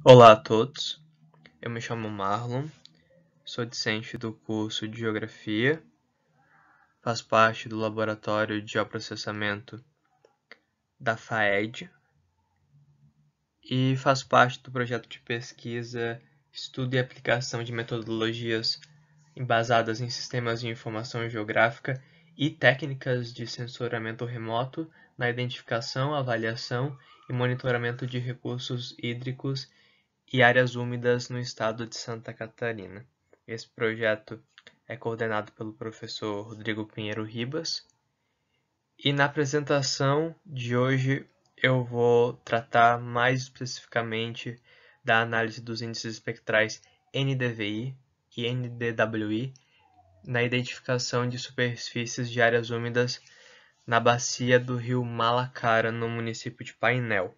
Olá a todos, eu me chamo Marlon, sou discente do curso de Geografia, faço parte do Laboratório de Geoprocessamento da FAED e faço parte do projeto de pesquisa Estudo e Aplicação de Metodologias embasadas em Sistemas de Informação Geográfica e Técnicas de Sensoramento Remoto na identificação, avaliação e monitoramento de recursos hídricos e áreas úmidas no estado de Santa Catarina. Esse projeto é coordenado pelo professor Rodrigo Pinheiro Ribas. E na apresentação de hoje eu vou tratar mais especificamente da análise dos índices espectrais NDVI e NDWI na identificação de superfícies de áreas úmidas na bacia do rio Malacara, no município de Painel.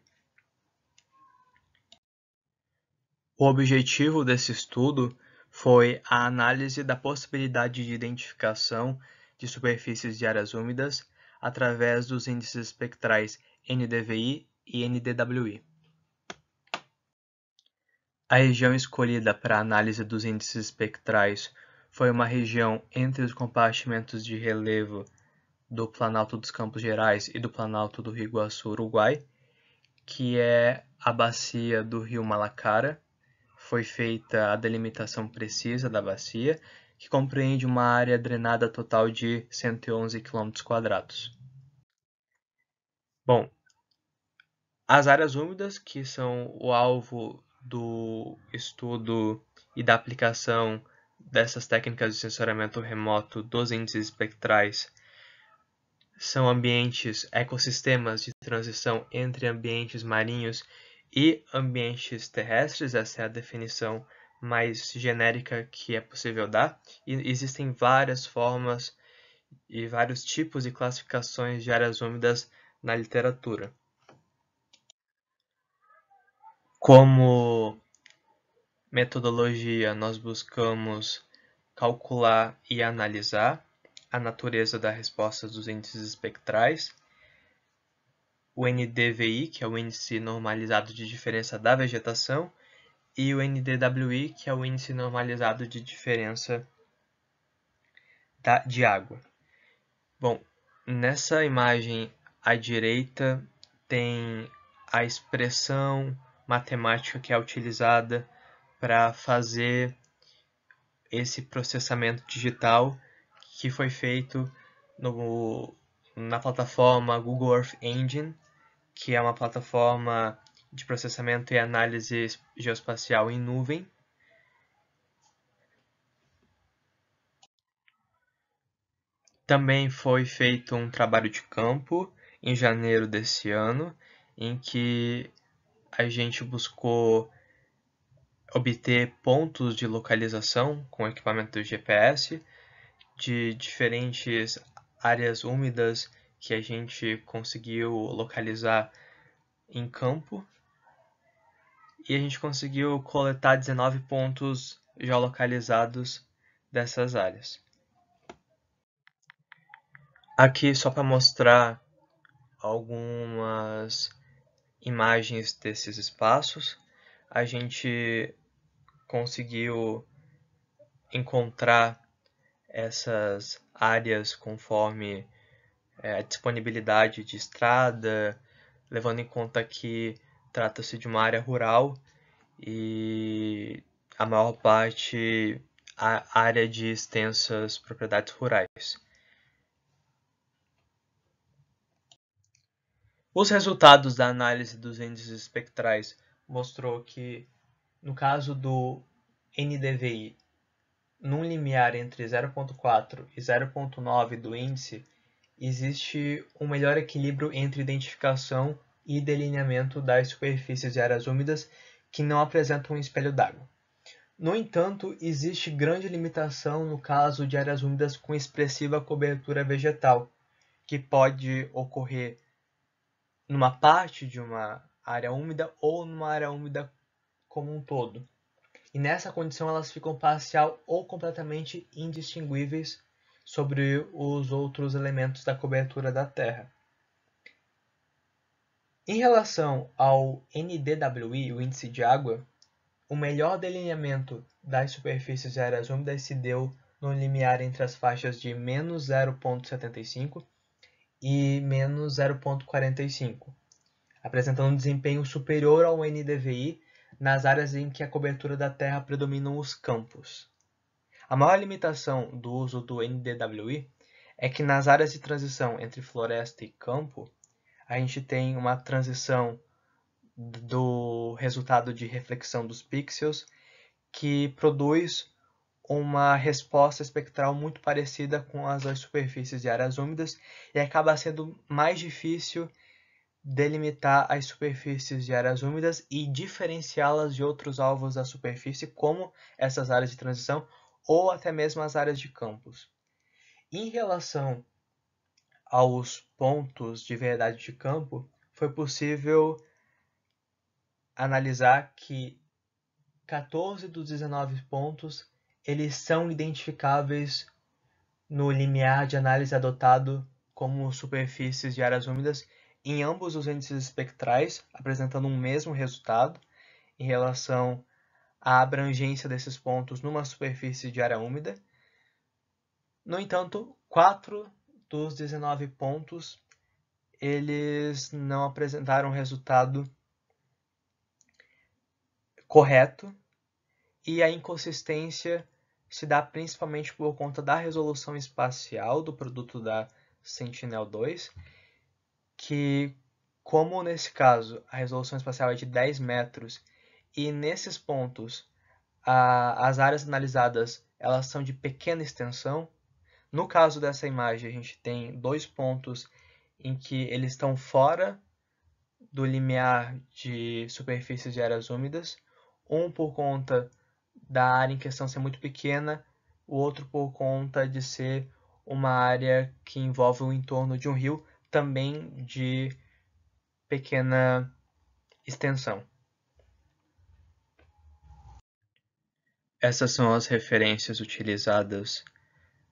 O objetivo desse estudo foi a análise da possibilidade de identificação de superfícies de áreas úmidas através dos índices espectrais NDVI e NDWI. A região escolhida para a análise dos índices espectrais foi uma região entre os compartimentos de relevo do Planalto dos Campos Gerais e do Planalto do Rio Iguaçu, Uruguai, que é a bacia do rio Malacara. Foi feita a delimitação precisa da bacia, que compreende uma área drenada total de 111 km². Bom, as áreas úmidas, que são o alvo do estudo e da aplicação dessas técnicas de sensoramento remoto dos índices espectrais, são ambientes, ecossistemas de transição entre ambientes marinhos e ambientes terrestres. Essa é a definição mais genérica que é possível dar. E existem várias formas e vários tipos e classificações de áreas úmidas na literatura. Como metodologia, nós buscamos calcular e analisar a natureza da resposta dos índices espectrais, o NDVI, que é o índice normalizado de diferença da vegetação, e o NDWI, que é o índice normalizado de diferença de água. Bom, nessa imagem à direita tem a expressão matemática que é utilizada para fazer esse processamento digital, que foi feito na plataforma Google Earth Engine, que é uma plataforma de processamento e análise geoespacial em nuvem. Também foi feito um trabalho de campo em janeiro desse ano, em que a gente buscou obter pontos de localização com equipamento GPS de diferentes áreas úmidas que a gente conseguiu localizar em campo, e a gente conseguiu coletar 19 pontos geolocalizados dessas áreas. Aqui só para mostrar algumas imagens desses espaços, a gente conseguiu encontrar essas áreas conforme a disponibilidade de estrada, levando em conta que trata-se de uma área rural e a maior parte a área de extensas propriedades rurais. Os resultados da análise dos índices espectrais mostrou que, no caso do NDVI, num limiar entre 0,4 e 0,9 do índice, existe um melhor equilíbrio entre identificação e delineamento das superfícies de áreas úmidas que não apresentam um espelho d'água. No entanto, existe grande limitação no caso de áreas úmidas com expressiva cobertura vegetal, que pode ocorrer numa parte de uma área úmida ou numa área úmida como um todo. E nessa condição elas ficam parcial ou completamente indistinguíveis sobre os outros elementos da cobertura da Terra. Em relação ao NDWI, o índice de água, o melhor delineamento das superfícies de áreas úmidas se deu no limiar entre as faixas de menos 0,75 e menos 0,45, apresentando um desempenho superior ao NDVI nas áreas em que a cobertura da terra predominam os campos. A maior limitação do uso do NDWI é que nas áreas de transição entre floresta e campo, a gente tem uma transição do resultado de reflexão dos pixels que produz uma resposta espectral muito parecida com as das superfícies de áreas úmidas e acaba sendo mais difícil delimitar as superfícies de áreas úmidas e diferenciá-las de outros alvos da superfície, como essas áreas de transição ou até mesmo as áreas de campos. Em relação aos pontos de verdade de campo, foi possível analisar que 14 dos 19 pontos eles são identificáveis no limiar de análise adotado como superfícies de áreas úmidas em ambos os índices espectrais, apresentando um mesmo resultado em relação à abrangência desses pontos numa superfície de área úmida. No entanto, 4 dos 19 pontos eles não apresentaram resultado correto, e a inconsistência se dá principalmente por conta da resolução espacial do produto da Sentinel-2, que, como nesse caso a resolução espacial é de 10 metros e nesses pontos as áreas analisadas elas são de pequena extensão. No caso dessa imagem, a gente tem dois pontos em que eles estão fora do limiar de superfícies de áreas úmidas, um por conta da área em questão ser muito pequena, o outro por conta de ser uma área que envolve o entorno de um rio, também de pequena extensão. Essas são as referências utilizadas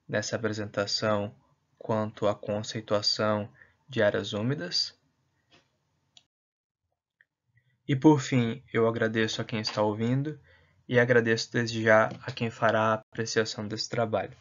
nessa apresentação quanto à conceituação de áreas úmidas. E por fim, eu agradeço a quem está ouvindo e agradeço desde já a quem fará a apreciação desse trabalho.